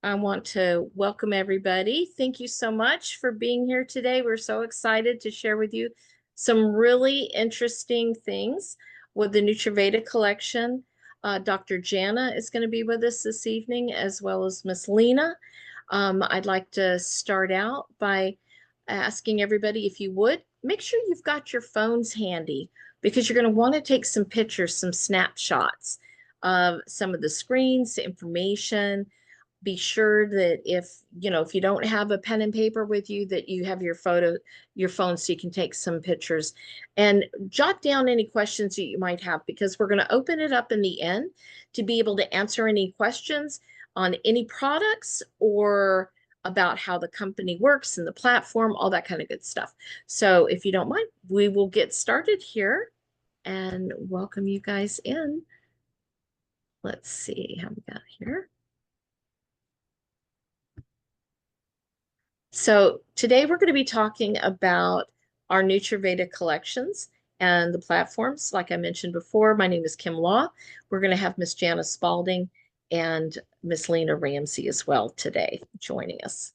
I want to welcome everybody. Thank you so much for being here today. We're so excited to share with you some really interesting things with the NutriVeda collection. Dr. Jana is going to be with us this evening, as well as Miss Lena. I'd like to start out by asking everybody, if you would, make sure you've got your phones handy because you're going to want to take some pictures, some snapshots of some of the screens, the information. Be sure that if you don't have a pen and paper with you, that you have your phone so you can take some pictures and jot down any questions that you might have, because we're going to open it up in the end to be able to answer any questions on any products or about how the company works and the platform, all that kind of good stuff. So if you don't mind, we will get started here and welcome you guys in. Let's see how we got here. So today we're going to be talking about our NutriVeda collections and the platforms. Like I mentioned before, my name is Kim Law. We're going to have Miss Jana Spalding and Miss Lena Ramsey as well today joining us.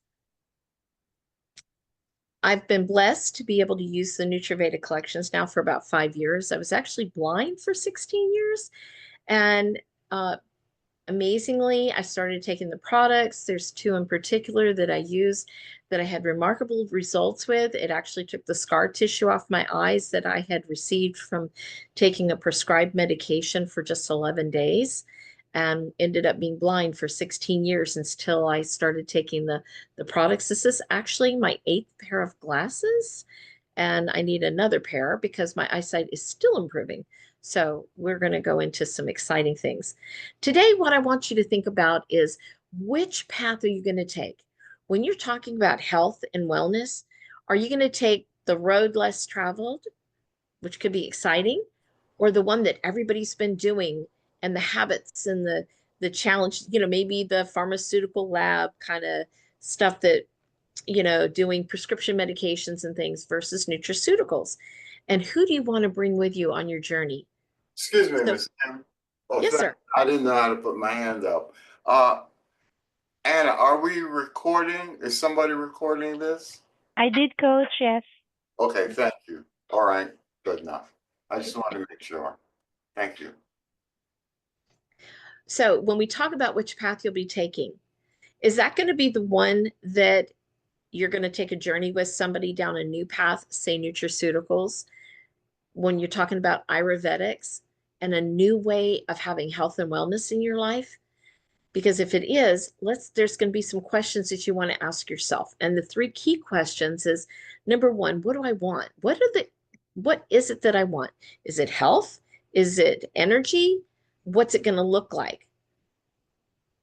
I've been blessed to be able to use the NutriVeda collections now for about 5 years. I was actually blind for 16 years, and amazingly, I started taking the products. There's two in particular that I use that I had remarkable results with. It actually took the scar tissue off my eyes that I had received from taking a prescribed medication for just 11 days, and ended up being blind for 16 years until I started taking the products. This is actually my 8th pair of glasses, and I need another pair because my eyesight is still improving. So we're going to go into some exciting things. Today, what I want you to think about is, which path are you going to take? When you're talking about health and wellness, are you going to take the road less traveled, which could be exciting, or the one that everybody's been doing, and the habits and the challenge, maybe the pharmaceutical lab kind of stuff that, doing prescription medications and things versus nutraceuticals? And who do you want to bring with you on your journey? Excuse me, So, Miss Kim. Oh, yes, sir. I didn't know how to put my hand up. Uh, Anna, are we recording? Is somebody recording this? I did, coach, yes. Okay, thank you. All right, good enough. I just wanted to make sure. Thank you. So when we talk about which path you'll be taking, is that going to be the one that you're going to take a journey with somebody down a new path, say nutraceuticals, when you're talking about Ayurvedics and a new way of having health and wellness in your life? Because if it is, there's going to be some questions that you want to ask yourself. And the three key questions is, number one, what do I want? What is it that I want? Is it health? Is it energy? What's it going to look like?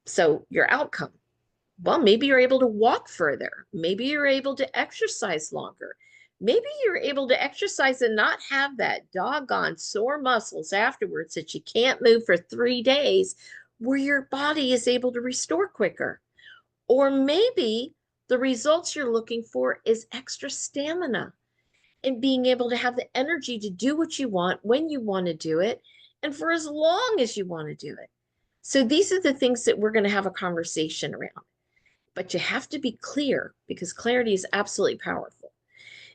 So your outcome. Well, maybe you're able to walk further. Maybe you're able to exercise longer. Maybe you're able to exercise and not have that doggone sore muscles afterwards that you can't move for 3 days, where your body is able to restore quicker. Or maybe the results you're looking for is extra stamina and being able to have the energy to do what you want when you want to do it and for as long as you want to do it. So these are the things that we're going to have a conversation around. But you have to be clear, because clarity is absolutely powerful.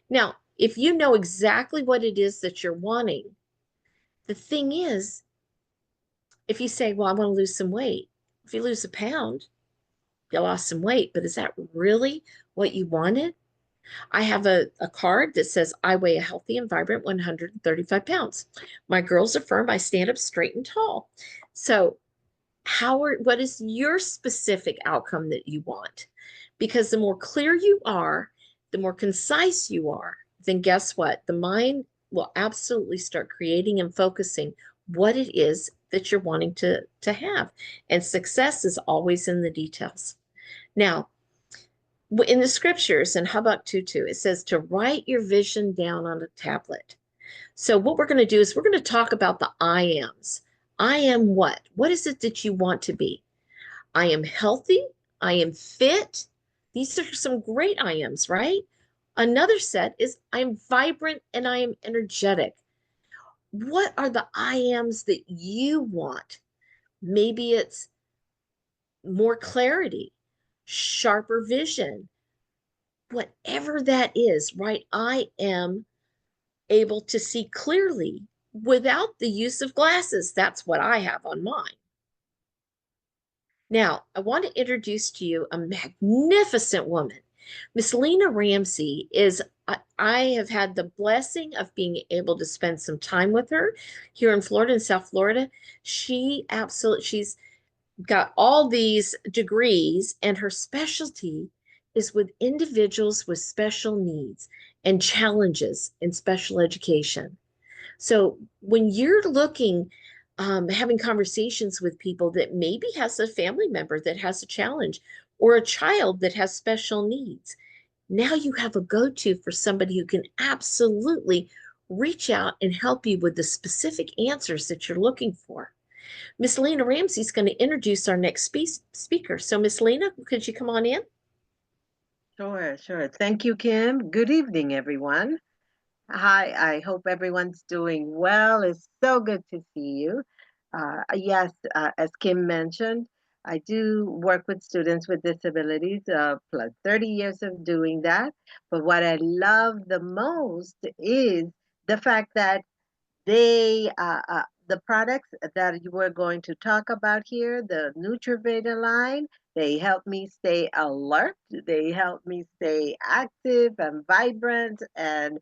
Now, if you know exactly what it is that you're wanting, the thing is, if you say, well, I want to lose some weight, if you lose a pound, you lost some weight, but is that really what you wanted? I have a card that says, I weigh a healthy and vibrant 135 pounds. My girls affirm I stand up straight and tall. So what is your specific outcome that you want? Because the more clear you are, the more concise you are, then guess what? The mind will absolutely start creating and focusing what it is that you're wanting to have. And success is always in the details. Now, in the scriptures in Habakkuk 2:2, it says to write your vision down on a tablet. So what we're going to do is we're going to talk about the I ams. I am what? What is it that you want to be? I am healthy. I am fit. These are some great I ams, right? Another set is I'm vibrant and I am energetic. What are the I ams that you want? Maybe it's more clarity. sharper vision, whatever that is, right? I am able to see clearly without the use of glasses. That's what I have on mine. Now, I want to introduce to you a magnificent woman. Miss Lena Ramsey is, I have had the blessing of being able to spend some time with her here in Florida, in South Florida. She's got all these degrees, and her specialty is with individuals with special needs and challenges in special education. So when you're looking, having conversations with people that maybe has a family member that has a challenge or a child that has special needs, now you have a go-to for somebody who can absolutely reach out and help you with the specific answers that you're looking for. Miss Lena Ramsey is going to introduce our next speaker. So, Miss Lena, could you come on in? Sure, sure. Thank you, Kim. Good evening, everyone. Hi, I hope everyone's doing well. It's so good to see you. Yes, as Kim mentioned, I do work with students with disabilities, plus 30 years of doing that. But what I love the most is the fact that the products that you were going to talk about here, the NutriVeda line, they help me stay alert. They help me stay active and vibrant and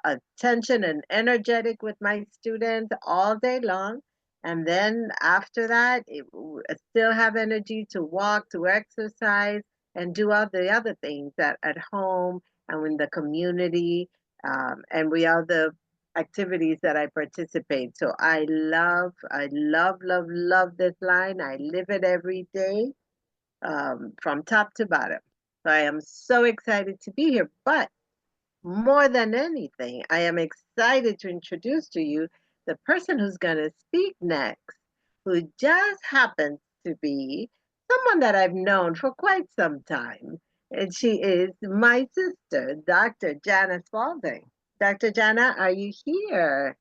attention and energetic with my students all day long. And then after that, I still have energy to walk, to exercise, and do all the other things that at home and in the community. And we are the activities that I participate. So I love this line. I live it every day, from top to bottom. So I am so excited to be here. But more than anything, I am excited to introduce to you the person who's going to speak next, who just happens to be someone that I've known for quite some time. And she is my sister, Dr. Jana Spalding. Dr. Jana, are you here?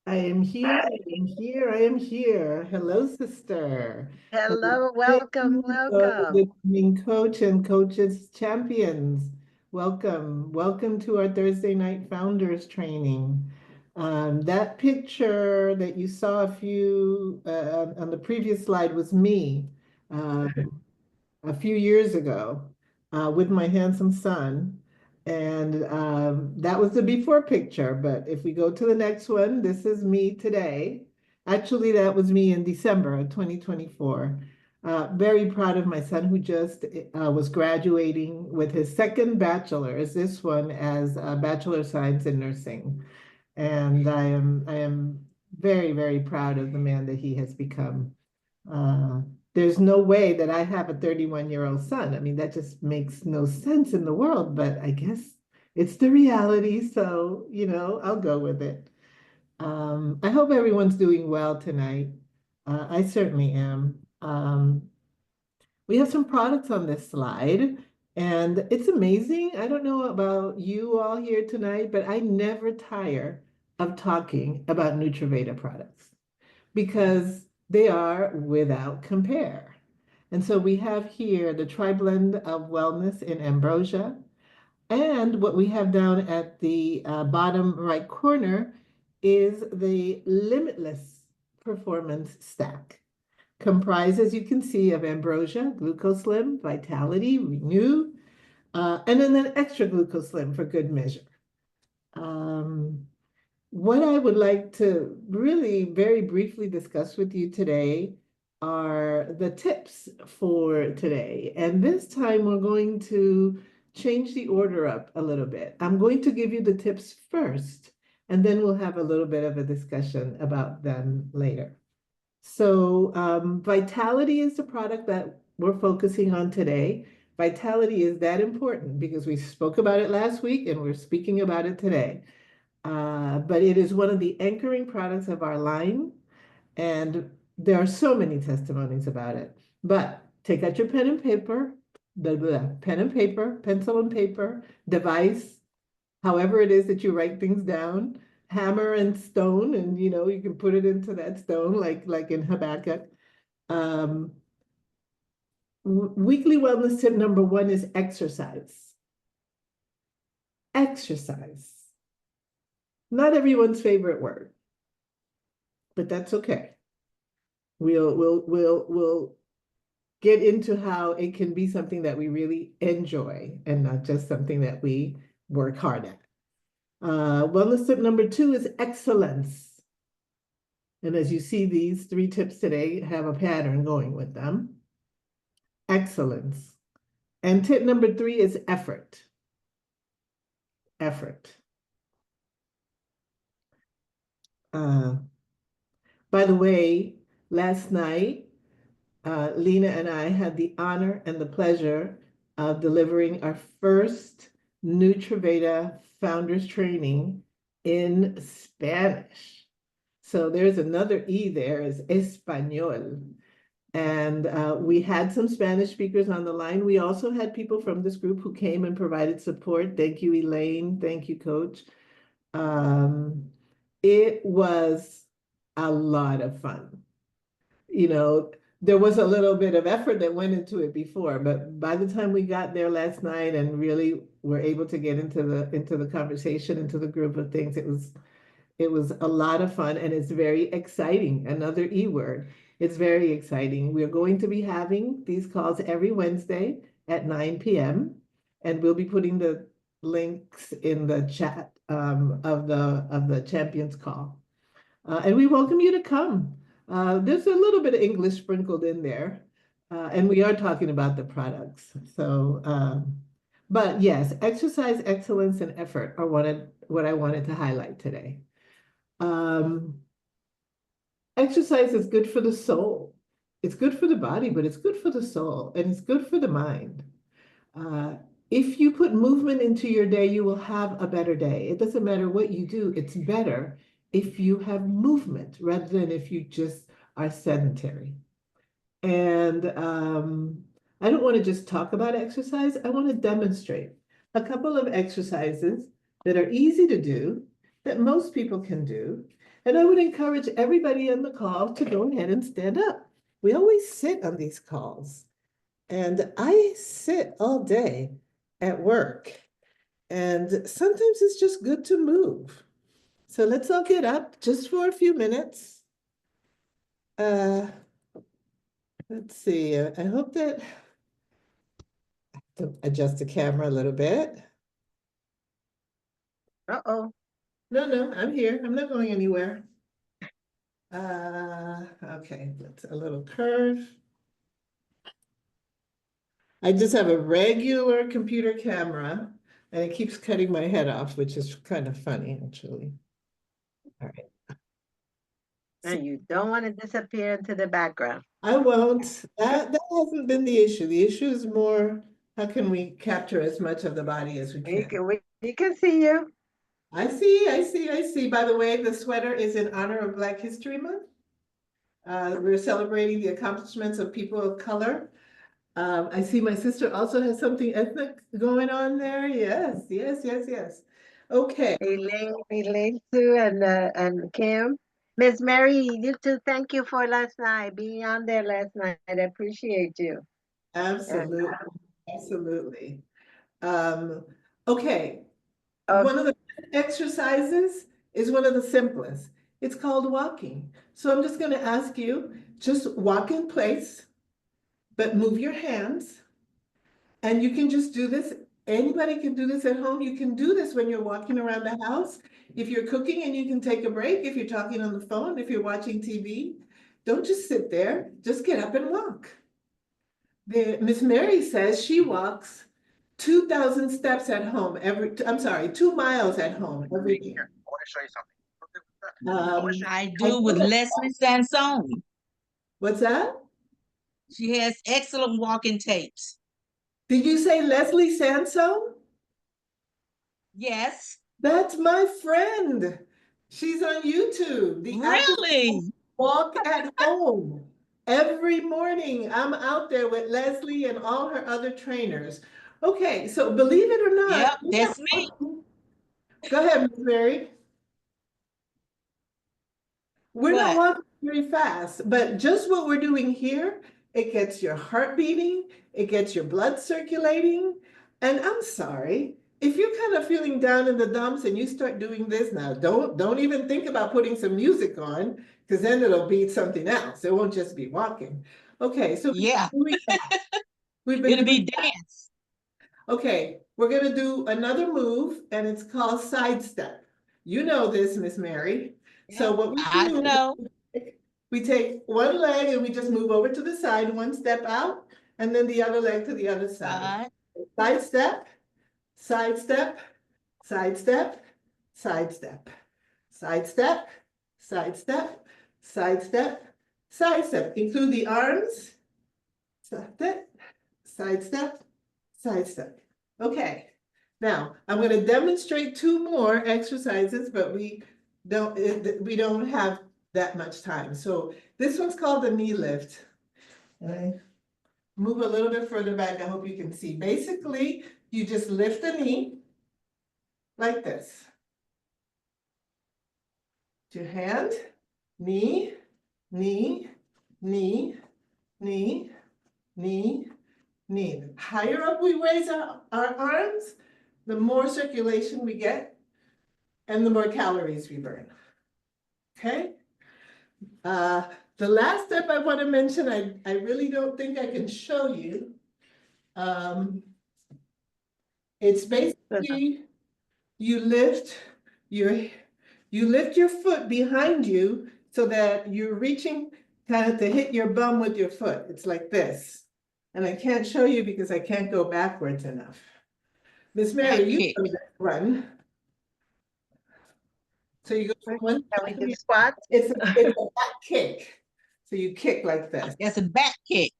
I am here, I am here, I am here. Hello, sister. Hello, Hello, welcome, welcome. good evening, coach and coaches champions. Welcome, welcome to our Thursday night founders training. That picture that you saw a few on the previous slide was me. A few years ago with my handsome son. And that was the before picture. But if we go to the next one, this is me today. Actually, that was me in December of 2024. Very proud of my son who just was graduating with his second bachelor's, this one as a Bachelor of Science in Nursing. And I am very, very proud of the man that he has become. Uh, there's no way that I have a 31-year-old son. I mean, that just makes no sense in the world, but I guess it's the reality. So, I'll go with it. I hope everyone's doing well tonight. I certainly am. We have some products on this slide, and it's amazing. I don't know about you all here tonight, but I never tire of talking about NutriVeda products because they are without compare. And so we have here the tri-blend of wellness in ambrosia. And what we have down at the bottom right corner is the limitless performance stack. Comprised, as you can see, of ambrosia, glucose slim, vitality, renew, and then an extra glucose slim for good measure. What I would like to really very briefly discuss with you today are the tips for today. And this time we're going to change the order up a little bit. I'm going to give you the tips first, and then we'll have a little bit of a discussion about them later. So vitality is the product that we're focusing on today. Vitality is that important because we spoke about it last week and we're speaking about it today. But it is one of the anchoring products of our line, and there are so many testimonies about it. But take out your pen and paper, pen and paper, pencil and paper, device, however it is that you write things down, hammer and stone, and you can put it into that stone like in Habakkuk. Um, Weekly wellness tip number 1 is exercise. Exercise. Not everyone's favorite word, but that's okay. We'll get into how it can be something that we really enjoy and not just something that we work hard at. Wellness tip number 2 is excellence. And as you see, these 3 tips today have a pattern going with them. Excellence. And tip number 3 is effort. Effort. By the way, last night, Lena and I had the honor and the pleasure of delivering our first NutriVeda Founders Training in Spanish. So there's another E there, is Español. And we had some Spanish speakers on the line. We also had people from this group who came and provided support. Thank you, Elaine. Thank you, Coach. It was a lot of fun. You know, there was a little bit of effort that went into it before, but by the time we got there last night and really were able to get into the conversation, into the group of things, it was a lot of fun, and it's very exciting. Another E word. It's very exciting. We're going to be having these calls every Wednesday at 9 p.m. and we'll be putting the links in the chat of the champions call. And we welcome you to come. There's a little bit of English sprinkled in there, and we are talking about the products. So, but yes, exercise, excellence, and effort are what I wanted to highlight today. Exercise is good for the soul. It's good for the body, but it's good for the soul, and it's good for the mind. If you put movement into your day, you will have a better day. It doesn't matter what you do, it's better if you have movement rather than if you just are sedentary. And I don't want to just talk about exercise. I want to demonstrate a couple of exercises that are easy to do, that most people can do. And I would encourage everybody on the call to go ahead and stand up. We always sit on these calls. And I sit all day at work. And sometimes it's just good to move. So let's all get up just for a few minutes. Let's see. I hope that I have to adjust the camera a little bit. Uh-oh. No, I'm here. I'm not going anywhere. Okay, that's a little curve. I just have a regular computer camera and it keeps cutting my head off, which is kind of funny, actually. All right. And you don't want to disappear into the background. I won't. That hasn't been the issue. The issue is more, how can we capture as much of the body as we can? We can see you. I see. By the way, the sweater is in honor of Black History Month. We're celebrating the accomplishments of people of color. I see my sister also has something ethnic going on there. Yes. Okay. Elaine Sue and Kim. Miss Mary, you too, thank you for last night, being on there last night. I appreciate you. Absolutely. Absolutely. Okay. Oh, One of the exercises is one of the simplest. It's called walking. So I'm just going to ask you, just walk in place, but move your hands. And you can just do this. Anybody can do this at home. You can do this when you're walking around the house. If you're cooking and you can take a break, if you're talking on the phone, if you're watching TV, don't just sit there, just get up and walk. Miss Mary says she walks 2,000 steps at home 2 miles at home every day. I want to show you something. I do with Leslie Sansone. What's that? She has excellent walking tapes. Did you say Leslie Sansone? Yes. That's my friend. She's on YouTube. Really? Walk at home. Every morning, I'm out there with Leslie and all her other trainers. Okay, so believe it or not. Yep, that's me. Go ahead, Ms. Mary. We're not What? walking very fast, but just what we're doing here, it gets your heart beating, it gets your blood circulating. And I'm sorry, if you're kind of feeling down in the dumps and you start doing this now, don't even think about putting some music on, because then it'll be something else. It won't just be walking. Okay, so Yeah, we've been it'll be doing dance. Okay, we're gonna do another move and it's called sidestep. You know this, Miss Mary. So Yep, what we I do, know. we take one leg and we just move over to the side, one step out, and then the other leg to the other side. Sidestep, sidestep, sidestep, sidestep, sidestep, sidestep, sidestep, sidestep. Include the arms, sidestep, sidestep, sidestep. Okay, now I'm going to demonstrate two more exercises, but we don't have that much time. So this one's called the knee lift. And I move a little bit further back. I hope you can see. Basically, you just lift the knee like this. Your hand, knee, knee, knee, knee, knee, knee. The higher up we raise our arms, the more circulation we get and the more calories we burn. Okay? The last step I want to mention, I really don't think I can show you. It's basically you lift your foot behind you so that you're reaching kind of to hit your bum with your foot. It's like this. And I can't show you because I can't go backwards enough. Miss Mary, Back you kick. know that run. So you go from one Can we side, do squats? it's a back kick. So you kick like this. That's a back kick.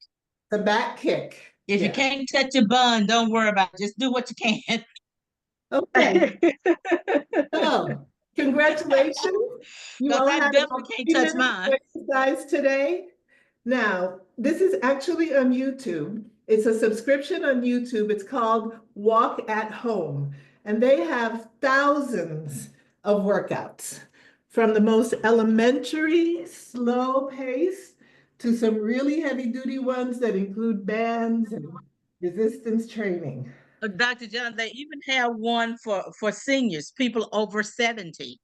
The back kick. If you Yeah. can't touch your bun, don't worry about it. Just do what you can. Okay. So congratulations. You Because all I had definitely about can't 3 touch minutes mine. of exercise today. Now, this is actually on YouTube. It's a subscription on YouTube. It's called Walk at Home. And they have thousands of workouts, from the most elementary, slow pace to some really heavy duty ones that include bands and resistance training. Dr. John, they even have one for seniors, people over 70.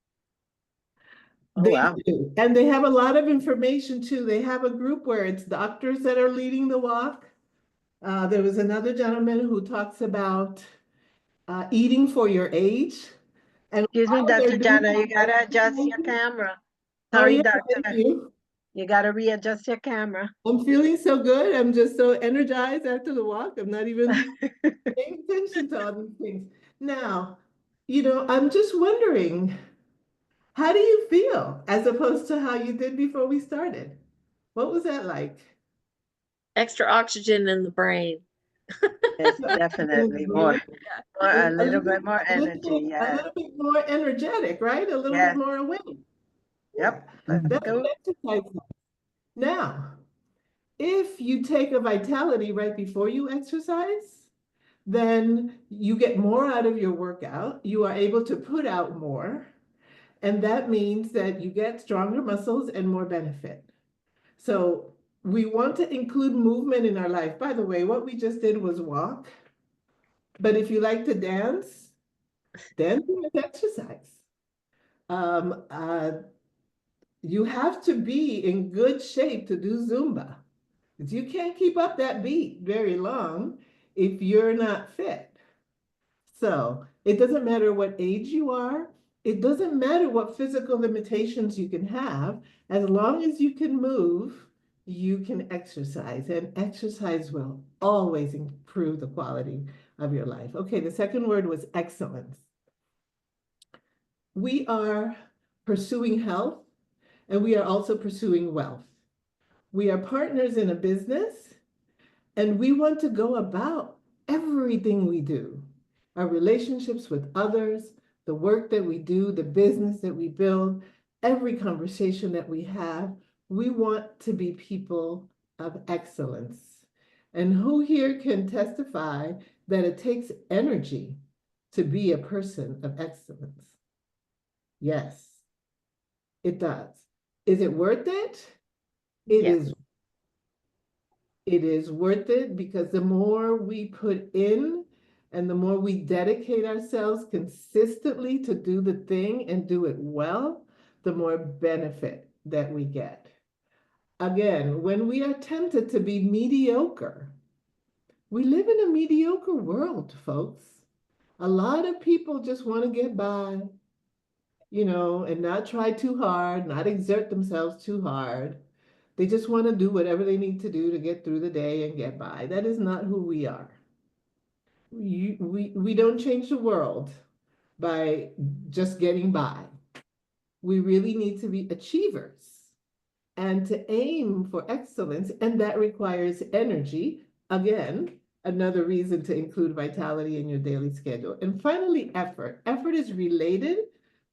Oh, They wow. do. And they have a lot of information too. They have a group where it's doctors that are leading the walk. There was another gentleman who talks about eating for your age. And Excuse me, while they're Dr. doing Jana, you that gotta adjust your exercising- camera. Oh Sorry, yeah, thank doctor. you. You gotta readjust your camera. I'm feeling so good. I'm just so energized after the walk. I'm not even paying attention to all these things. Now, I'm just wondering, how do you feel as opposed to how you did before we started? What was that like? Extra oxygen in the brain. It's definitely more, Yeah. a little bit more energy. A Yeah. little bit more energetic, right? A little bit Yes. more awake. Yeah, Yep. Let's that's go. what exercise is. Now, if you take a vitality right before you exercise, then you get more out of your workout. You are able to put out more. And that means that you get stronger muscles and more benefit. So we want to include movement in our life. By the way, what we just did was walk. But if you like to dance, dancing is exercise. Um, uh, you have to be in good shape to do Zumba. Because you can't keep up that beat very long if you're not fit. So it doesn't matter what age you are. It doesn't matter what physical limitations you can have. As long as you can move, you can exercise. And exercise will always improve the quality of your life. Okay, the second word was excellence. We are pursuing health, and we are also pursuing wealth. We are partners in a business, and we want to go about everything we do, our relationships with others, the work that we do, the business that we build, every conversation that we have. We want to be people of excellence. And who here can testify that it takes energy to be a person of excellence? Yes, it does. Is it worth it? It Yes. is. It is worth it because the more we put in and the more we dedicate ourselves consistently to do the thing and do it well, the more benefit that we get. Again, when we are tempted to be mediocre, we live in a mediocre world, folks. A lot of people just want to get by, and not try too hard, not exert themselves too hard. They just want to do whatever they need to do to get through the day and get by. That is not who we are. We don't change the world by just getting by. We really need to be achievers and to aim for excellence, and that requires energy. Again, another reason to include vitality in your daily schedule. And finally, effort. Effort is related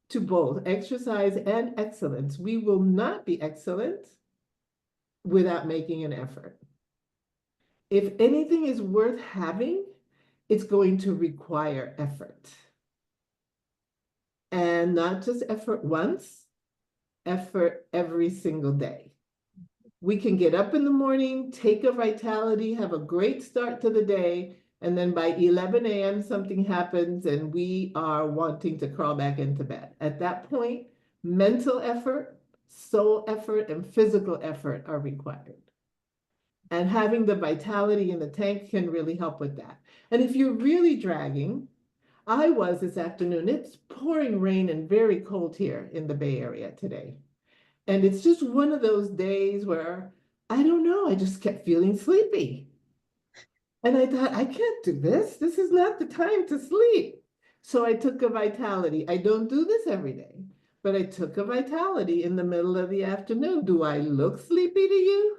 to both exercise and excellence. We will not be excellent without making an effort. If anything is worth having, it's going to require effort. And not just effort once, effort every single day. We can get up in the morning, take a vitality, have a great start to the day, and then by 11 a.m. something happens and we are wanting to crawl back into bed. At that point, mental effort, soul effort, and physical effort are required. And having the vitality in the tank can really help with that. And if you're really dragging, I was this afternoon, it's pouring rain and very cold here in the Bay Area today. And it's just one of those days where, I don't know, I just kept feeling sleepy. And I thought, I can't do this. This is not the time to sleep. So I took a vitality. I don't do this every day, but I took a vitality in the middle of the afternoon. Do I look sleepy to you?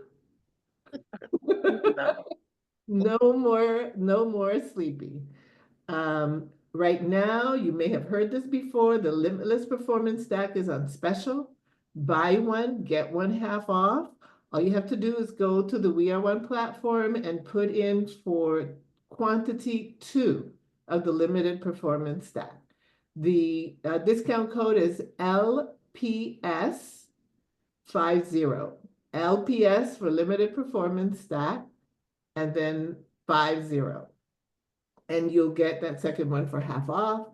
No more sleepy. Right now, you may have heard this before, the Limitless Performance Stack is on special. Buy one, get one half off. All you have to do is go to the We Are One platform and put in for quantity 2 of the Limited Performance Stack. The discount code is LPS50. LPS for Limited Performance Stack, and then 50. And you'll get that second one for half off,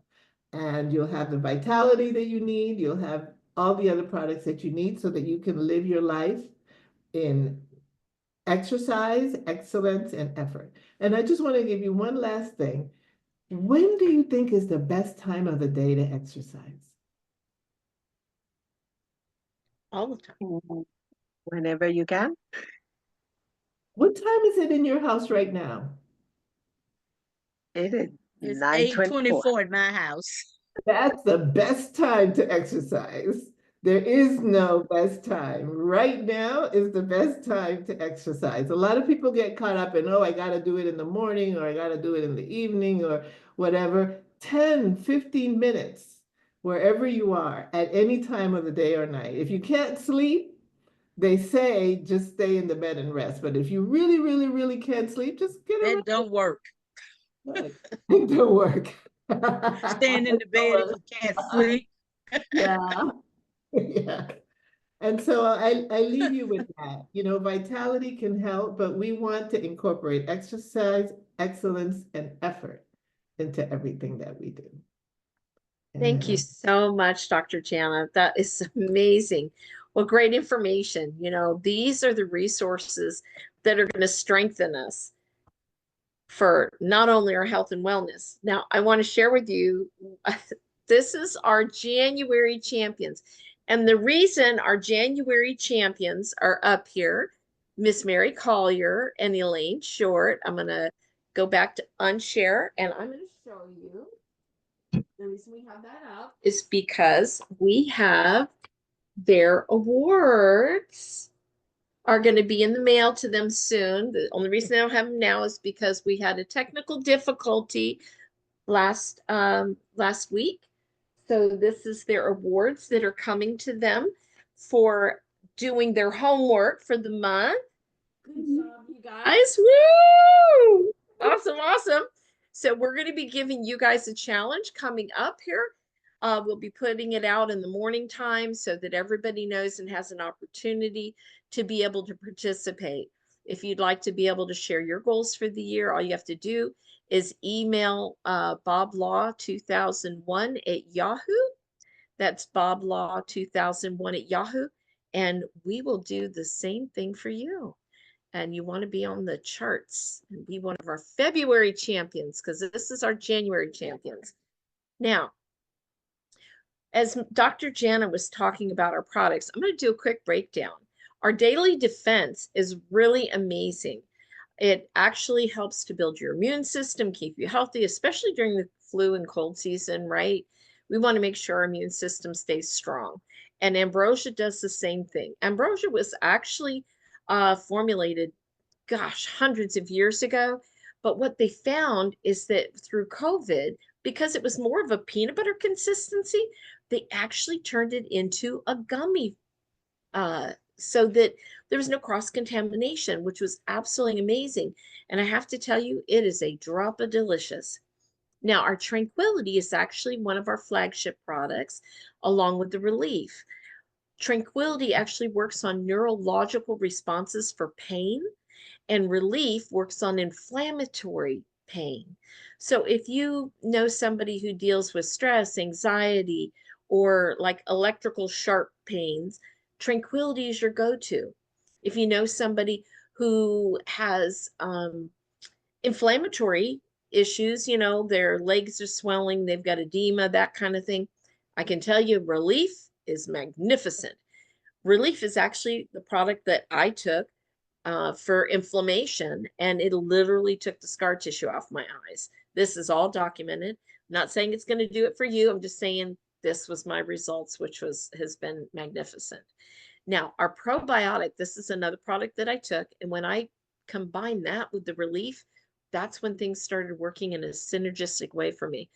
and you'll have the vitality that you need. You'll have all the other products that you need so that you can live your life in exercise, excellence, and effort. And I just want to give you one last thing. When do you think is the best time of the day to exercise? All the time. Whenever you can. What time is it in your house right now? It is It's 9:24. 8:24 at my house. That's the best time to exercise. There is no best time. Right now is the best time to exercise. A lot of people get caught up in, oh, I got to do it in the morning, or I got to do it in the evening, or whatever. 10, 15 minutes, wherever you are, at any time of the day or night. If you can't sleep, they say just stay in the bed and rest. But if you really, really, really can't sleep, just get That around. don't work. It don't work. Staying in the bed if you can't sleep. Yeah. Yeah. And so I leave you with that. Vitality can help, but we want to incorporate exercise, excellence, and effort into everything that we do. Thank you And so much, Dr. Jana. That is amazing. Well, great information. These are the resources that are going to strengthen us for not only our health and wellness. Now, I want to share with you, this is our January champions. And the reason our January champions are up here, Miss Mary Collier and Elaine Short. I'm going to go back to unshare and I'm going to show you. The reason we have that up is because we have their awards are going to be in the mail to them soon. The only reason I don't have them now is because we had a technical difficulty last week. So this is their awards that are coming to them for doing their homework for the month. Good job, you guys. Woo! Awesome, awesome. So we're going to be giving you guys a challenge coming up here. We'll be putting it out in the morning time so that everybody knows and has an opportunity to be able to participate. If you'd like to be able to share your goals for the year, all you have to do is email boblaw2001 at Yahoo. That's boblaw2001 at Yahoo. And we will do the same thing for you. And you want to be on the charts and be one of our February champions, because this is our January champions. Now, as Dr. Jana was talking about our products, I'm going to do a quick breakdown. Our daily defense is really amazing. It actually helps to build your immune system, keep you healthy, especially during the flu and cold season, right? We want to make sure our immune system stays strong. And ambrosia does the same thing. Ambrosia was actually formulated, gosh, hundreds of years ago. But what they found is that through COVID, because it was more of a peanut butter consistency, they actually turned it into a gummy so that there was no cross contamination, which was absolutely amazing. And I have to tell you, it is a drop of delicious. Now, our Tranquility is actually one of our flagship products, along with the Relief. Tranquility actually works on neurological responses for pain, and Relief works on inflammatory pain. So if you know somebody who deals with stress, anxiety, or like electrical sharp pains, Tranquility is your go-to. If you know somebody who has inflammatory issues, you know, their legs are swelling, they've got edema, that kind of thing, I can tell you Relief is magnificent. Relief is actually the product that I took for inflammation, and it literally took the scar tissue off my eyes. This is all documented. I'm not saying it's going to do it for you. I'm just saying this was my results, which has been magnificent. Now, our probiotic, this is another product that I took, and when I combined that with the Relief, that's when things started working in a synergistic way for me.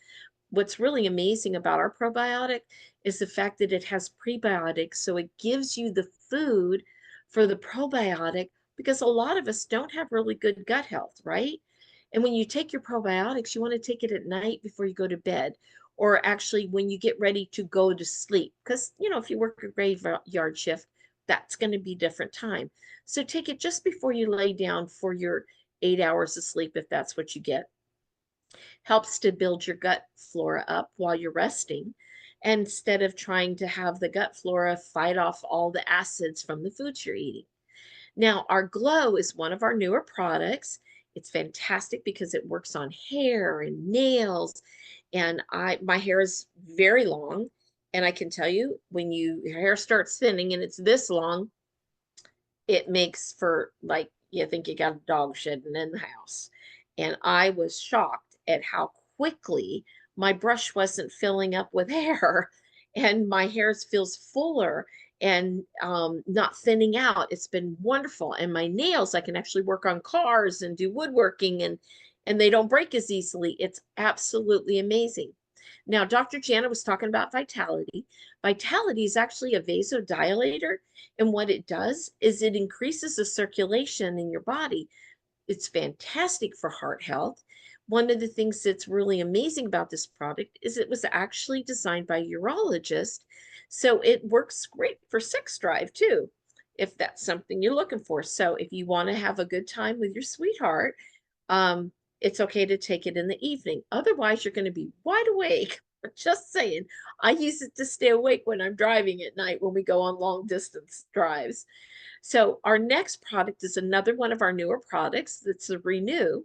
What's really amazing about our probiotic is the fact that it has prebiotics, so it gives you the food for the probiotic, because a lot of us don't have really good gut health, right? And when you take your probiotics, you want to take it at night before you go to bed, or actually when you get ready to go to sleep, because, you know, if you work a graveyard shift, that's going to be different time. So take it just before you lay down for your 8 hours of sleep, if that's what you get. Helps to build your gut flora up while you're resting, instead of trying to have the gut flora fight off all the acids from the foods you're eating. Now, our Glow is one of our newer products. It's fantastic because it works on hair and nails. And my hair is very long. And I can tell you, when your hair starts thinning and it's this long, it makes for, like, you think you got a dog shedding in the house. And I was shocked at how quickly my brush wasn't filling up with hair, and my hair feels fuller and not thinning out. It's been wonderful. And my nails, I can actually work on cars and do woodworking, and they don't break as easily. It's absolutely amazing. Now, Dr. Jana was talking about Vitality. Vitality is actually a vasodilator, and what it does is it increases the circulation in your body. It's fantastic for heart health. One of the things that's really amazing about this product is it was actually designed by a urologist. So it works great for sex drive too, if that's something you're looking for. So if you want to have a good time with your sweetheart, it's okay to take it in the evening. Otherwise, you're going to be wide awake. Just saying. I use it to stay awake when I'm driving at night when we go on long distance drives. So our next product is another one of our newer products. That's a Renew.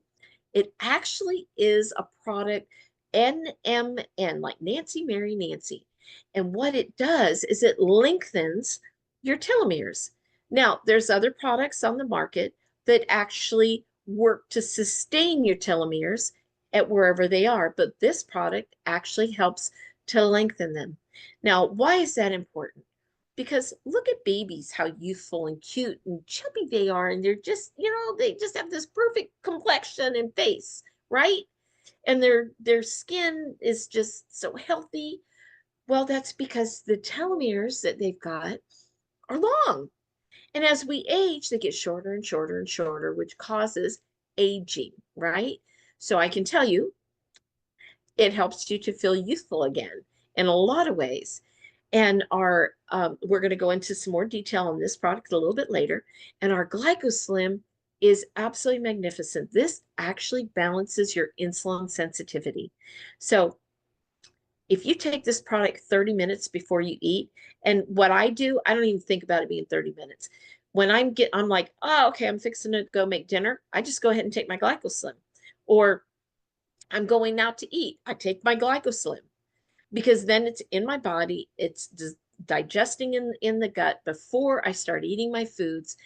It actually is a product, NMN, like Nancy, Mary, Nancy. And what it does is it lengthens your telomeres. Now, there's other products on the market that actually work to sustain your telomeres at wherever they are, but this product actually helps to lengthen them. Now, why is that important? Because look at babies, how youthful and cute and chubby they are, and they're just, you know, they just have this perfect complexion and face, right? And their skin is just so healthy. Well, that's because the telomeres that they've got are long. And as we age, they get shorter and shorter and shorter, which causes aging, right? So I can tell you, it helps you to feel youthful again. in a lot of ways. And our we're going to go into some more detail on this product a little bit later. And our GlycoSlim is absolutely magnificent. This actually balances your insulin sensitivity. So if you take this product 30 minutes before you eat, and what I do, I don't even think about it being 30 minutes. When I'm like, oh, okay, I'm fixing to go make dinner. I just go ahead and take my GlycoSlim. Or I'm going out to eat. I take my GlycoSlim because then it's in my body. It's digesting in the gut before I start eating my foods.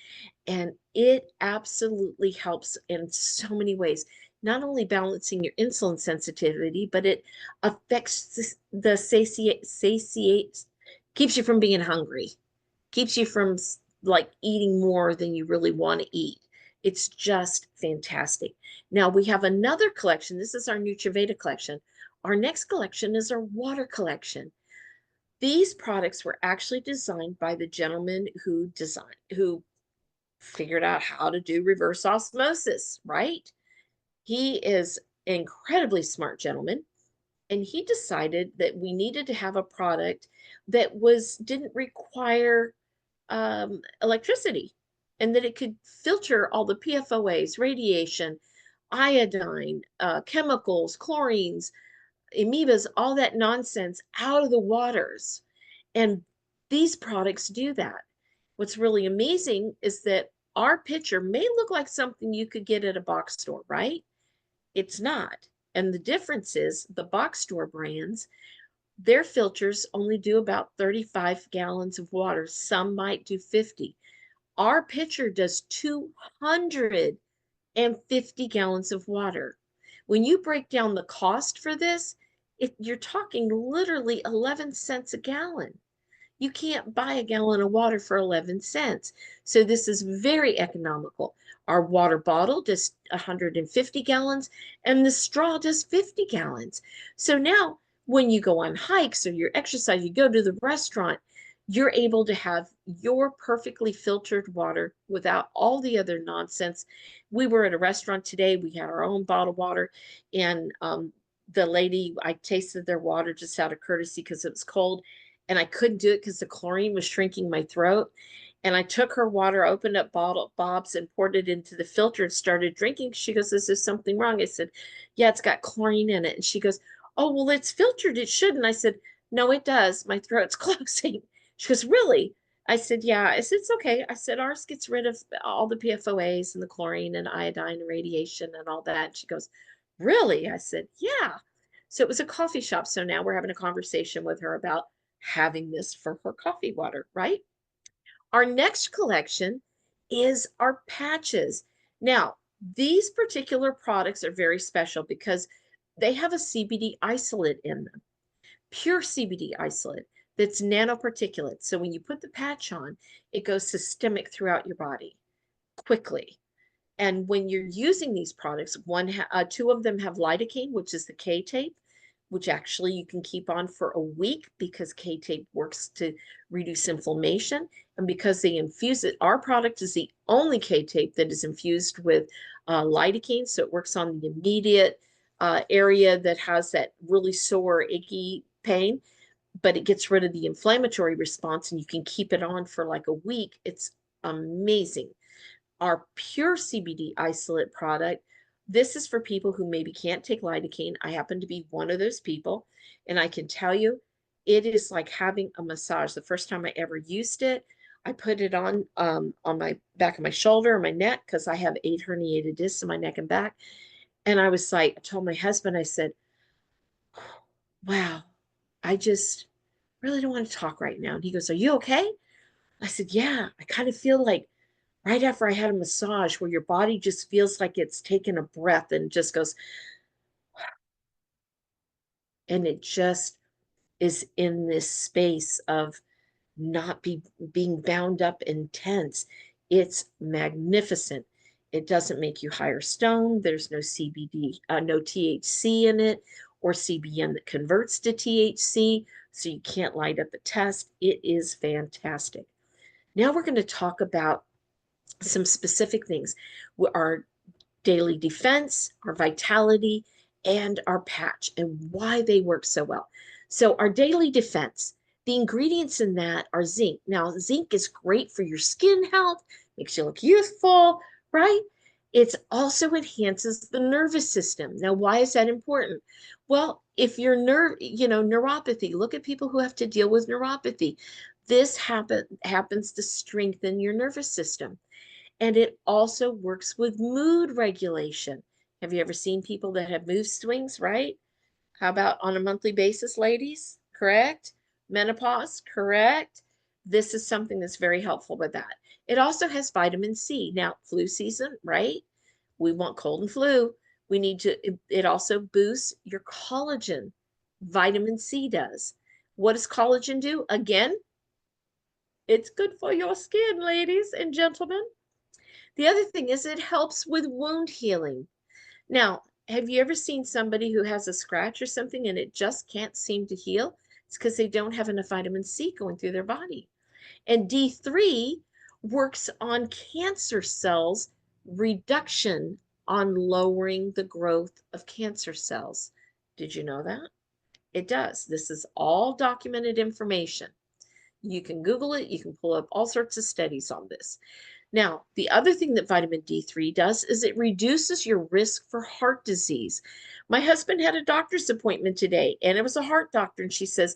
And it absolutely helps in so many ways, not only balancing your insulin sensitivity, but it affects the satiate, keeps you from being hungry, keeps you from like eating more than you really want to eat. It's just fantastic. Now we have another collection. This is our NutriVeda collection. Our next collection is our water collection. These products were actually designed by the gentleman who figured out how to do reverse osmosis, right? He is an incredibly smart gentleman, and he decided that we needed to have a product that didn't require electricity, and that it could filter all the PFOAs, radiation, iodine, chemicals, chlorines, amoebas, all that nonsense out of the waters. And these products do that. What's really amazing is that our pitcher may look like something you could get at a box store, right? It's not. And the difference is the box store brands, their filters only do about 35 gallons of water. Some might do 50. Our pitcher does 250 gallons of water. When you break down the cost for this, you're talking literally 11 cents a gallon. You can't buy a gallon of water for 11 cents. So this is very economical. Our water bottle does 150 gallons and the straw does 50 gallons. So now when you go on hikes or you're exercise, you go to the restaurant, you're able to have your perfectly filtered water without all the other nonsense. We were at a restaurant today. We had our own bottled water, and the lady, I tasted their water just out of courtesy because it was cold, and I couldn't do it because the chlorine was shrinking my throat. And I took her water, opened up bottle Bob's, and poured it into the filter and started drinking. She goes, "Is there something wrong?" I said, "Yeah, it's got chlorine in it." And she goes, "Oh, well, it's filtered. It shouldn't." I said, "No, it does. My throat's closing." She goes, "Really?" I said, "Yeah." I said, "It's okay." I said, "Ours gets rid of all the PFOAs and the chlorine and iodine and radiation and all that." And she goes, "Really?" I said, "Yeah." So it was a coffee shop. So now we're having a conversation with her about having this for her coffee water, right? Our next collection is our patches. Now, these particular products are very special because they have a CBD isolate in them, pure CBD isolate that's nanoparticulate. So when you put the patch on, it goes systemic throughout your body quickly. And when you're using these products, two of them have lidocaine, which is the K tape, which actually you can keep on for a week because K tape works to reduce inflammation. And because they infuse it, our product is the only K tape that is infused with lidocaine. So it works on the immediate area that has that really sore, icky pain, but it gets rid of the inflammatory response, and you can keep it on for like a week. It's amazing. Our pure CBD isolate product, this is for people who maybe can't take lidocaine. I happen to be one of those people, and I can tell you, it is like having a massage. The first time I ever used it, I put it on my back of my shoulder or my neck because I have 8 herniated discs in my neck and back. And I was like, I told my husband, I said, "Wow, I just really don't want to talk right now." And he goes, "Are you okay?" I said, "Yeah, I kind of feel like right after I had a massage where your body just feels like it's taken a breath and just goes," and it just is in this space of not being bound up and tense. It's magnificent. It doesn't make you higher stone. There's no CBD, no THC in it, or CBN that converts to THC, so you can't light up a test. It is fantastic. Now we're going to talk about some specific things. Our daily defense, our vitality, and our patch, and why they work so well. So our daily defense, the ingredients in that are zinc. Now, zinc is great for your skin health, makes you look youthful, right? It also enhances the nervous system. Now, why is that important? Well, if you're neuropathy, look at people who have to deal with neuropathy. This happens to strengthen your nervous system. And it also works with mood regulation. Have you ever seen people that have mood swings, right? How about on a monthly basis, ladies? Correct? Menopause, correct? This is something that's very helpful with that. It also has vitamin C. Now, flu season, right? We want cold and flu. We need to, it also boosts your collagen. Vitamin C does. What does collagen do? Again, it's good for your skin, ladies and gentlemen. The other thing is it helps with wound healing. Now, have you ever seen somebody who has a scratch or something and it just can't seem to heal? It's because they don't have enough vitamin C going through their body. And D3 works on cancer cells reduction, on lowering the growth of cancer cells. Did you know that? It does. This is all documented information. You can Google it. You can pull up all sorts of studies on this. Now, the other thing that vitamin D3 does is it reduces your risk for heart disease. My husband had a doctor's appointment today, and it was a heart doctor, and she says,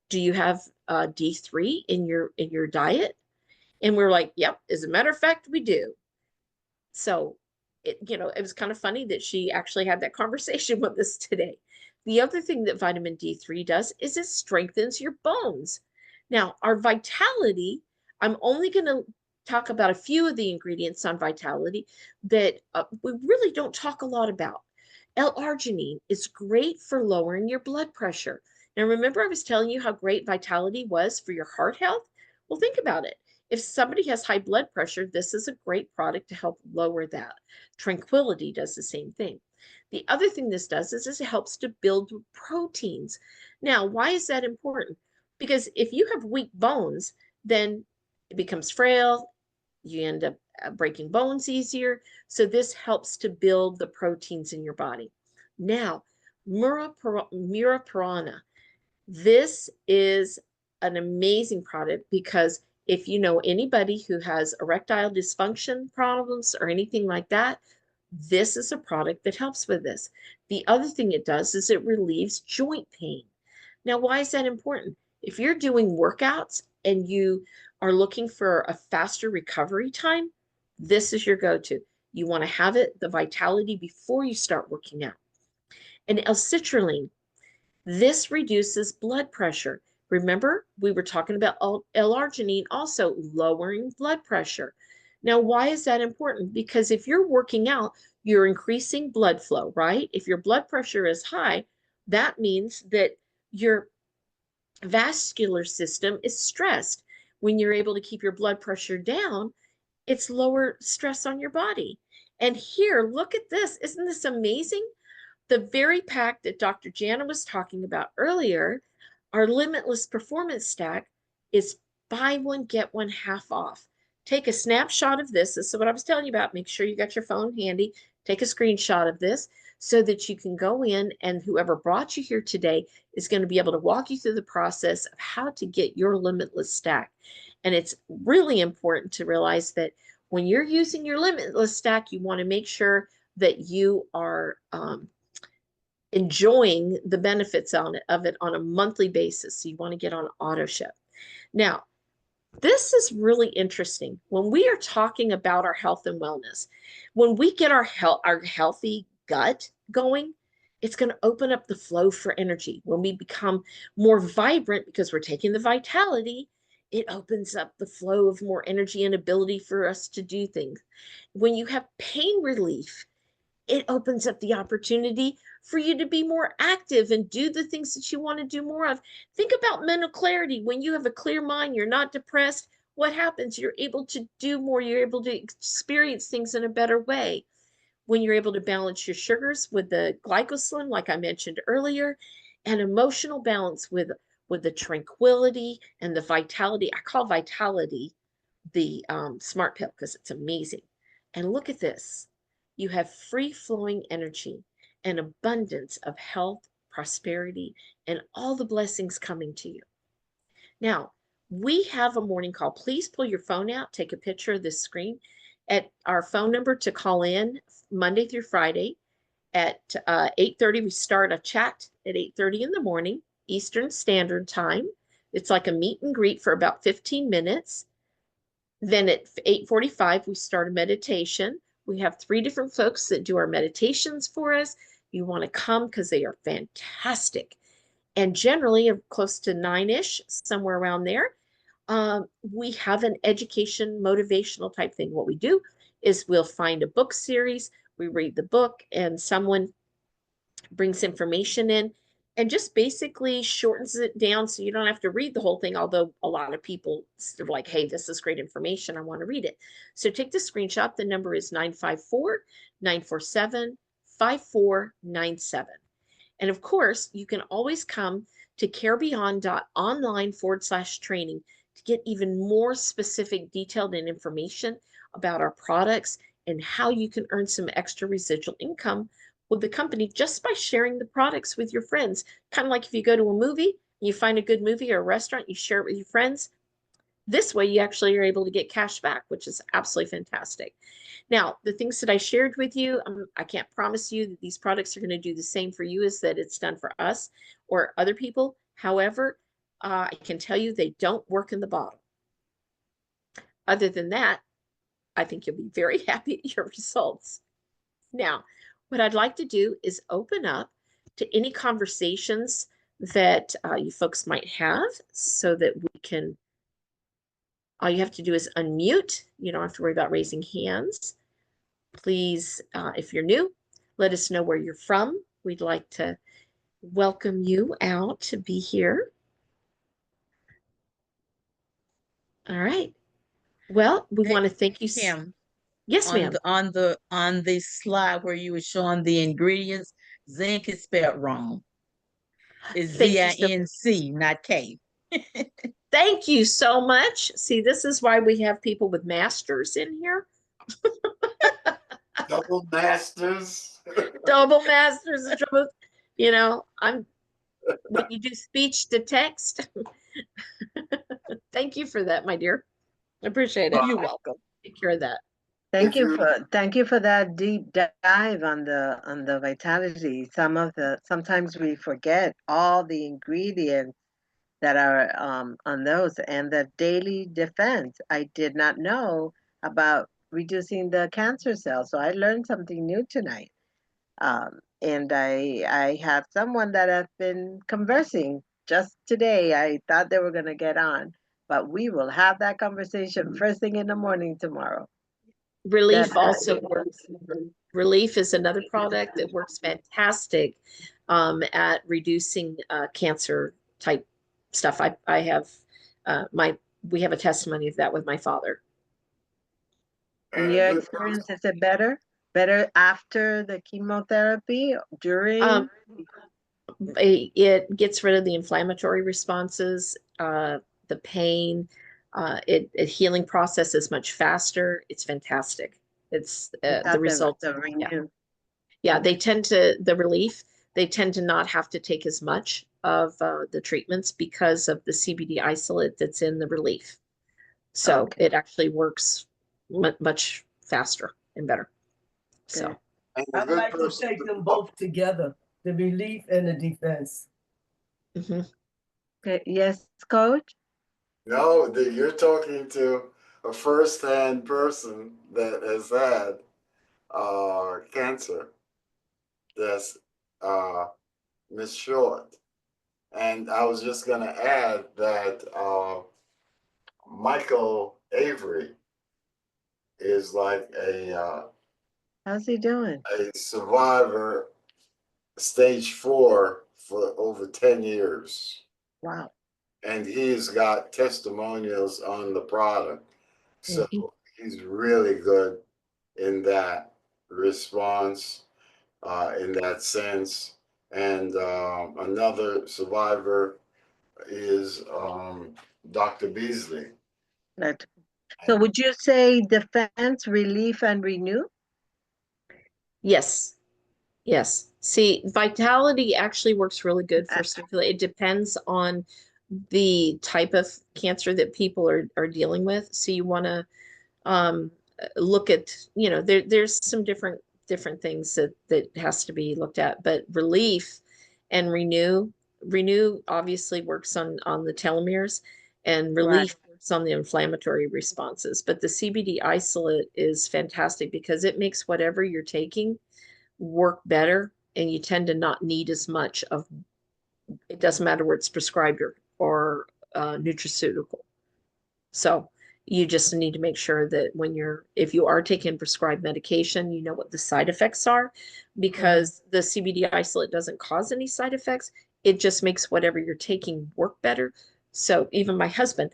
"Do you have D3 in your diet?" And we're like, "Yep, as a matter of fact, we do." So, it was kind of funny that she actually had that conversation with us today. The other thing that vitamin D3 does is it strengthens your bones. Now, our vitality, I'm only going to talk about a few of the ingredients on vitality that we really don't talk a lot about. L-arginine is great for lowering your blood pressure. Now, remember I was telling you how great vitality was for your heart health? Well, think about it. If somebody has high blood pressure, this is a great product to help lower that. Tranquility does the same thing. The other thing this does is it helps to build proteins. Now, why is that important? Because if you have weak bones, then it becomes frail. You end up breaking bones easier. So this helps to build the proteins in your body. Now, Murapurana. This is an amazing product because if you know anybody who has erectile dysfunction problems or anything like that, this is a product that helps with this. The other thing it does is it relieves joint pain. Now, why is that important? If you're doing workouts and you are looking for a faster recovery time, this is your go-to. You want to have the vitality before you start working out. And L-citrulline, this reduces blood pressure. Remember, we were talking about L-arginine also lowering blood pressure. Now, why is that important? Because if you're working out, you're increasing blood flow, right? If your blood pressure is high, that means that your vascular system is stressed. When you're able to keep your blood pressure down, it's lower stress on your body. And here, look at this. Isn't this amazing? The very pack that Dr. Jana was talking about earlier, our limitless performance stack, is buy one, get one half off. Take a snapshot of this. This is what I was telling you about. Make sure you got your phone handy. Take a screenshot of this so that you can go in, and whoever brought you here today is going to be able to walk you through the process of how to get your limitless stack. And it's really important to realize that when you're using your limitless stack, you want to make sure that you are enjoying the benefits of it on a monthly basis. So you want to get on auto ship. Now, this is really interesting. When we are talking about our health and wellness, when we get our healthy gut going, it's going to open up the flow for energy. When we become more vibrant because we're taking the vitality, it opens up the flow of more energy and ability for us to do things. When you have pain relief, it opens up the opportunity for you to be more active and do the things that you want to do more of. Think about mental clarity. When you have a clear mind, you're not depressed. What happens? You're able to do more. You're able to experience things in a better way. When you're able to balance your sugars with the glycoslim, like I mentioned earlier, and emotional balance with the tranquility and the vitality. I call vitality the smart pill because it's amazing. And look at this. You have free flowing energy, an abundance of health prosperity, and all the blessings coming to you. Now, we have a morning call. Please pull your phone out, take a picture of this screen at our phone number to call in Monday through Friday at 8:30. We start a chat at 8:30 in the morning, Eastern Standard Time. It's like a meet and greet for about 15 minutes. Then at 8:45, we start a meditation. We have 3 different folks that do our meditations for us. You want to come because they are fantastic. And generally, close to 9-ish, somewhere around there, we have an education, motivational type thing. What we do is we'll find a book series, we read the book, and someone brings information in and just basically shortens it down so you don't have to read the whole thing, although a lot of people are like, hey, this is great information, I want to read it. So take the screenshot. The number is 954-947-5497. And of course, you can always come to carebeyond.online/training to get even more specific, detailed information about our products and how you can earn some extra residual income with the company just by sharing the products with your friends. Kind of like if you go to a movie, you find a good movie or a restaurant, you share it with your friends. This way, you actually are able to get cash back, which is absolutely fantastic. Now, the things that I shared with you, I can't promise you that these products are going to do the same for you as that it's done for us or other people. However, I can tell you they don't work in the bottle. Other than that, I think you'll be very happy at your results. Now, what I'd like to do is open up to any conversations that you folks might have so that we can, all you have to do is unmute. You don't have to worry about raising hands. Please, if you're new, let us know where you're from. We'd like to welcome you out to be here. All right. Well, we want to thank you. Kim, Yes, ma'am. on the slide where you were showing the ingredients, zinc is spelled wrong. It's ZINC, not K. Thank you so much. See, this is why we have people with masters in here. Double masters. Double masters of truth. You know, when you do speech to text. Thank you for that, my dear. I appreciate it. You're welcome. Take care of that. Thank you for that deep dive on the vitality. Sometimes we forget all the ingredients that are on those, and the daily defense. I did not know about reducing the cancer cells, so I learned something new tonight. And I have someone that I've been conversing just today. I thought they were going to get on, but we will have that conversation first thing in the morning tomorrow. Relief also works. Relief is another product that works fantastic at reducing cancer type stuff. I have we have a testimony of that with my father. In your experience, is it better? Better after the chemotherapy? During? It gets rid of the inflammatory responses, the pain. The healing process is much faster. It's fantastic. It's the results. Yeah, they tend to, the relief, they tend to not have to take as much of the treatments because of the CBD isolate that's in the relief. So it actually works much faster and better. So I'd like to take them both together, the relief and the defense. Mm-hmm. Okay. Yes, coach? No, you're talking to a first-hand person that has had cancer. That's Miss Short. And I was just going to add that Michael Avery is like how's he doing? A survivor, stage 4 for over 10 years. Wow. And he's got testimonials on the product. So he's really good in that response, in that sense. And another survivor is Dr. Beasley. So would you say defense, relief, and renew? Yes. Yes. See, Vitality actually works really good for circulation. It depends on the type of cancer that people are dealing with. So you want to look at, there's some different things that has to be looked at, but Relief and Renew obviously works on the telomeres, and Relief works on the inflammatory responses. But the CBD isolate is fantastic because it makes whatever you're taking work better, and you tend to not need as much of it. Doesn't matter where it's prescribed or nutraceutical. So you just need to make sure that if you are taking prescribed medication, you know what the side effects are, because the CBD isolate doesn't cause any side effects. It just makes whatever you're taking work better. So even my husband,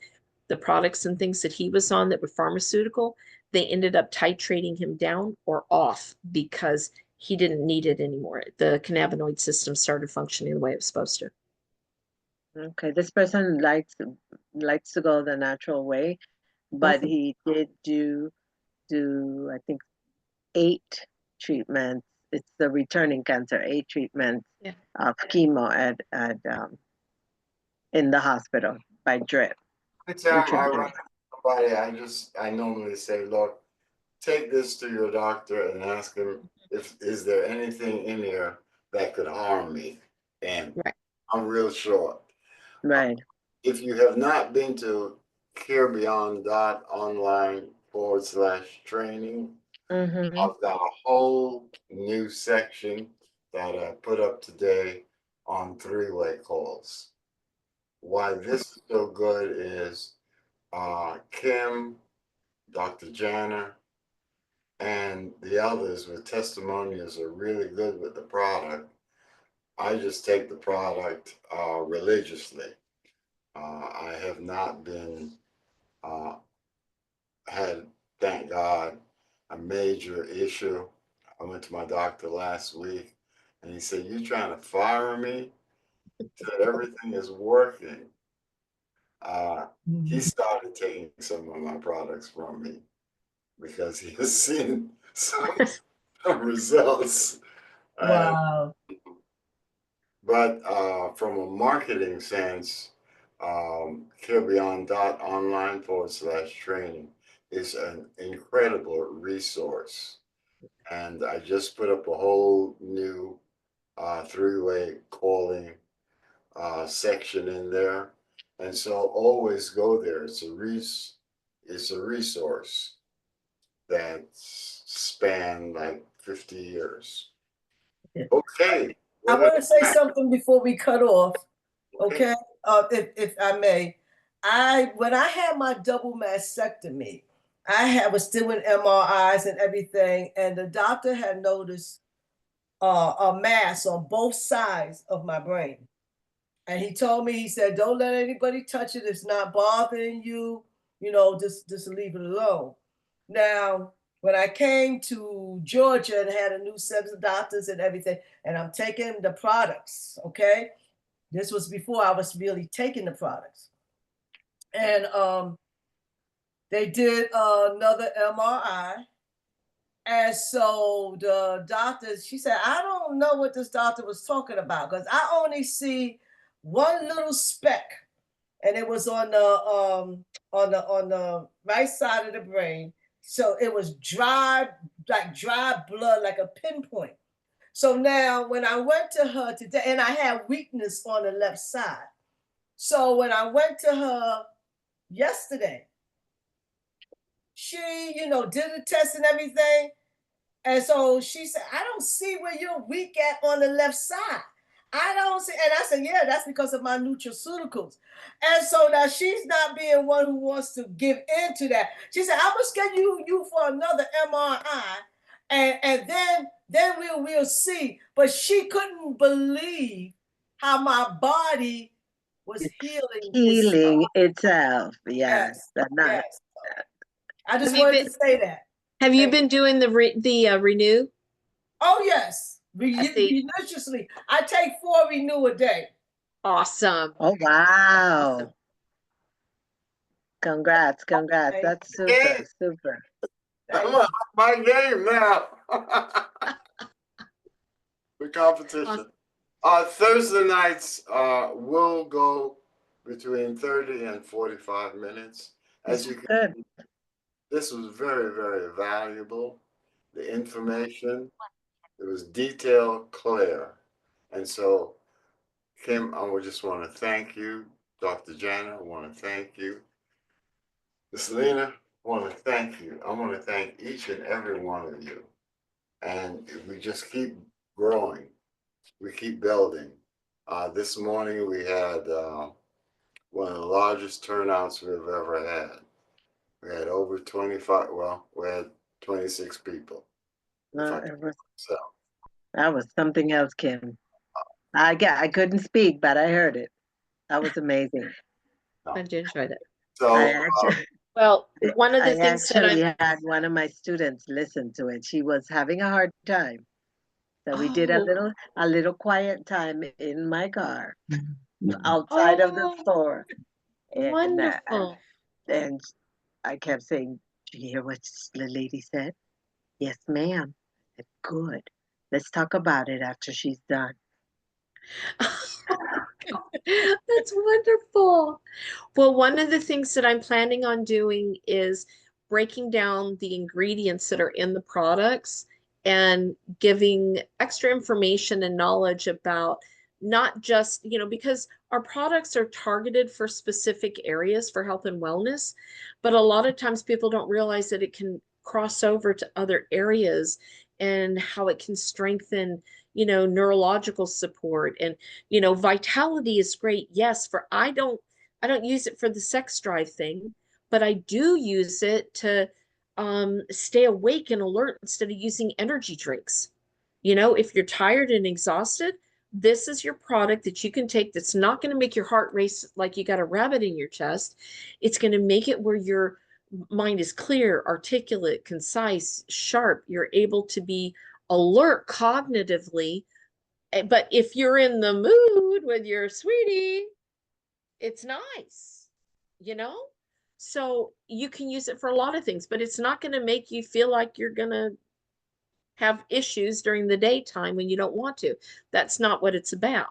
the products and things that he was on that were pharmaceutical, they ended up titrating him down or off because he didn't need it anymore. The cannabinoid system started functioning the way it was supposed to. Okay, this person likes to go the natural way, but he did do I think 8 treatments. It's the returning cancer, 8 treatments of chemo at in the hospital by drip. Every time I run into somebody, I normally say, look, take this to your doctor and ask him is there anything in here that could harm me? And I'm real short. Right. If you have not been to carebeyond.online/training, I've got a whole new section that I put up today on 3-way calls. Why this is so good is Kim, Dr. Janner, and the others with testimonials are really good with the product. I just take the product religiously. I have not been had, thank God, a major issue. I went to my doctor last week and he said, "You trying to fire me?" He said, "Everything is working." He started taking some of my products from me because he has seen some results. Wow. But from a marketing sense, carebeyond.online/training is an incredible resource. And I just put up a whole new 3-way calling section in there. And so always go there. It's a resource that span like 50 years. Okay. I want to say something before we cut off. Okay. If I may. When I had my double mastectomy, I was still in MRIs and everything, and the doctor had noticed a mass on both sides of my brain. And he told me, he said, don't let anybody touch it. It's not bothering you, just leave it alone. Now, when I came to Georgia and had a new set of doctors and everything, and I'm taking the products, okay? This was before I was really taking the products. And they did another MRI. And so the doctor, she said, I don't know what this doctor was talking about because I only see one little speck, and it was on the right side of the brain. So it was dry blood, like a pinpoint. So now when I went to her today, and I had weakness on the left side. So when I went to her yesterday, she, did a test and everything. And so she said, I don't see where you're weak at on the left side. I don't see. And I said, yeah, that's because of my nutraceuticals. And so now she's not being one who wants to give in to that. She said, I'm going to schedule you for another MRI. And then we'll see. But she couldn't believe how my body was healing itself. Yes. Yes. I just wanted to say that. Have you been doing the Renew? Oh, yes. Religiously. I take 4 Renew a day. Awesome. Oh, wow. Awesome. Congrats. That's super. I'm up my game now. Because competition. Thursday nights will go between 30 and 45 minutes. As you can see, this was very, very valuable. The information, it was detailed, clear. And so, Kim, I would just want to thank you. Dr. Jana, I want to thank you. Ms. Lena, I want to thank you. I want to thank each and every one of you. And we just keep growing. We keep building. This morning we had one of the largest turnouts we've ever had. We had over 25, well, we had 26 people. That was something else, Kim. I couldn't speak, but I heard it. That was amazing. I did enjoy that. So, well, one of the things that I had one of my students listen to it. She was having a hard time. So we did a little quiet time in my car outside of the store. And, wonderful. And I kept saying, "Did you hear what the lady said?" "Yes, ma'am." I said, "Good. Let's talk about it after she's done." That's wonderful. Well, one of the things that I'm planning on doing is breaking down the ingredients that are in the products and giving extra information and knowledge about not just, because our products are targeted for specific areas for health and wellness, but a lot of times people don't realize that it can cross over to other areas and how it can strengthen, neurological support. And vitality is great. Yes, I don't use it for the sex drive thing, but I do use it to stay awake and alert instead of using energy drinks. If you're tired and exhausted, this is your product that you can take that's not going to make your heart race like you got a rabbit in your chest. It's going to make it where your mind is clear, articulate, concise, sharp. You're able to be alert cognitively. But if you're in the mood with your sweetie, it's nice, you know? So you can use it for a lot of things, but it's not going to make you feel like you're going to have issues during the daytime when you don't want to. That's not what it's about.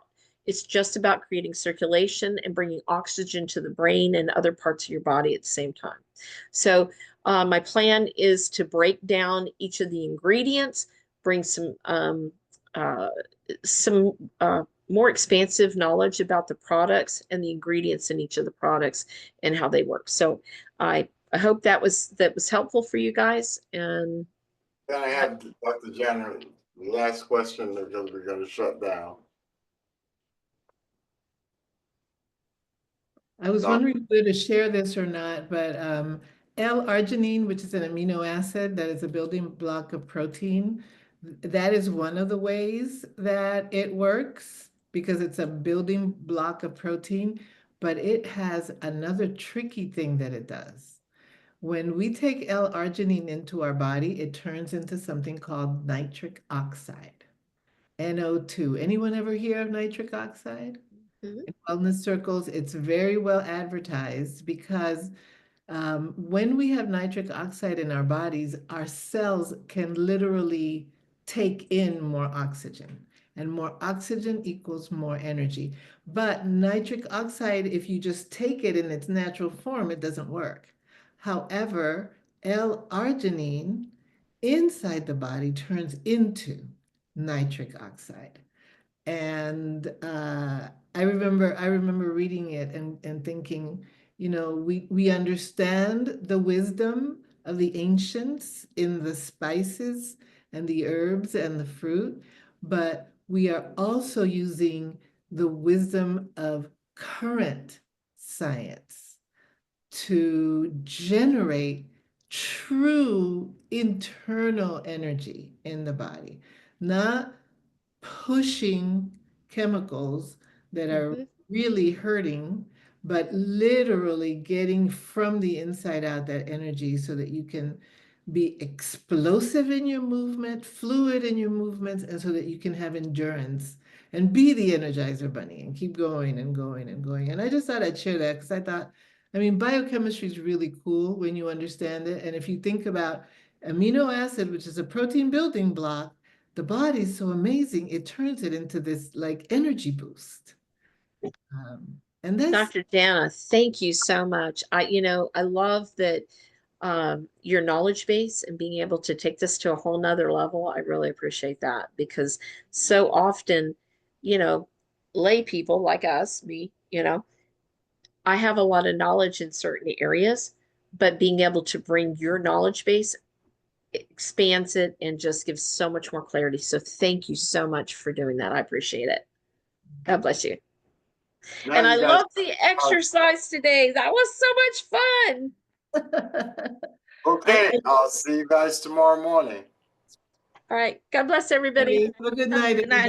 It's just about creating circulation and bringing oxygen to the brain and other parts of your body at the same time. So my plan is to break down each of the ingredients, bring some more expansive knowledge about the products and the ingredients in each of the products and how they work. So I hope that was helpful for you guys. And then I have Dr. Jenner, last question because we're going to shut down. I was wondering whether to share this or not, but L-arginine, which is an amino acid that is a building block of protein, that is one of the ways that it works because it's a building block of protein, but it has another tricky thing that it does. When we take L-arginine into our body, it turns into something called nitric oxide, NO2. Anyone ever hear of nitric oxide? In wellness circles, it's very well advertised because when we have nitric oxide in our bodies, our cells can literally take in more oxygen, and more oxygen equals more energy. But nitric oxide, if you just take it in its natural form, it doesn't work. However, L-arginine inside the body turns into nitric oxide. And I remember reading it and thinking, we understand the wisdom of the ancients in the spices and the herbs and the fruit, but we are also using the wisdom of current science to generate true internal energy in the body, not pushing chemicals that are really hurting, but literally getting from the inside out that energy so that you can be explosive in your movement, fluid in your movements, and so that you can have endurance and be the Energizer Bunny and keep going and going and going. And I just thought I'd share that because I thought, biochemistry is really cool when you understand it. And if you think about amino acid, which is a protein building block, the body's so amazing, it turns it into this like energy boost. And that's Dr. Dana, thank you so much. I love that your knowledge base and being able to take this to a whole nother level. I really appreciate that because so often, lay people like us, me, I have a lot of knowledge in certain areas, but being able to bring your knowledge base expands it and just gives so much more clarity. So thank you so much for doing that. I appreciate it. God bless you. Now And I you guys, love the exercise today. That was so much fun. okay, I'll see you guys tomorrow morning. All right. God bless everybody. Have a good night. Good night.